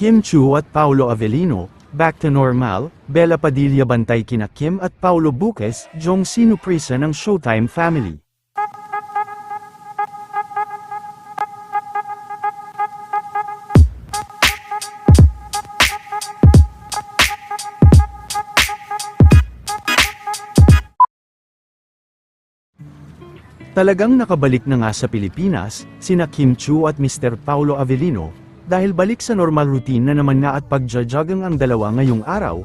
Kim Chiu at Paolo Avellino, back to normal. Bella Padilla bantay kina Kim at Paolo Buques, Jong sinuprisa ng Showtime family. Talagang nakabalik na nga sa Pilipinas, sina Kim Chiu at Mr. Paolo Avellino, dahil balik sa normal routine na naman nga at pagjajagang ang dalawa ngayong araw.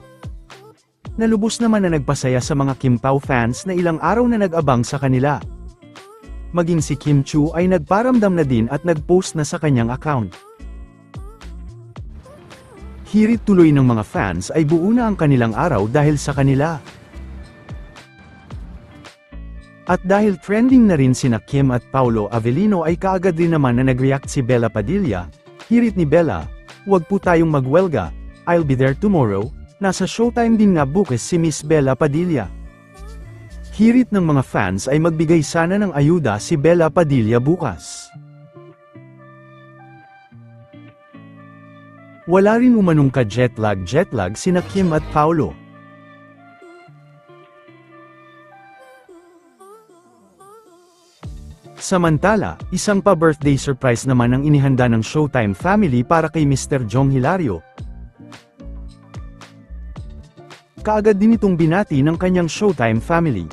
Nalubos naman na nagpasaya sa mga Kim Pao fans na ilang araw na nag-abang sa kanila. Maging si Kim Chiu ay nagparamdam na din at nag-post na sa kanyang account. Hirit tuloy ng mga fans ay buo na ang kanilang araw dahil sa kanila. At dahil trending na rin sina Kim at Paolo Avellino ay kaagad din naman na nag-react si Bella Padilla. Hirit ni Bella, "Wag po tayong magwelga, I'll be there tomorrow." Nasa Showtime din nga bukas si Miss Bella Padilla. Hirit ng mga fans ay magbigay sana ng ayuda si Bella Padilla bukas. Wala rin umanong ka-jetlag sina Kim at Paolo. Samantala, isang pa-birthday surprise naman ang inihanda ng Showtime family para kay Mr. Jong Hilario. Kaagad din itong binati ng kanyang Showtime family.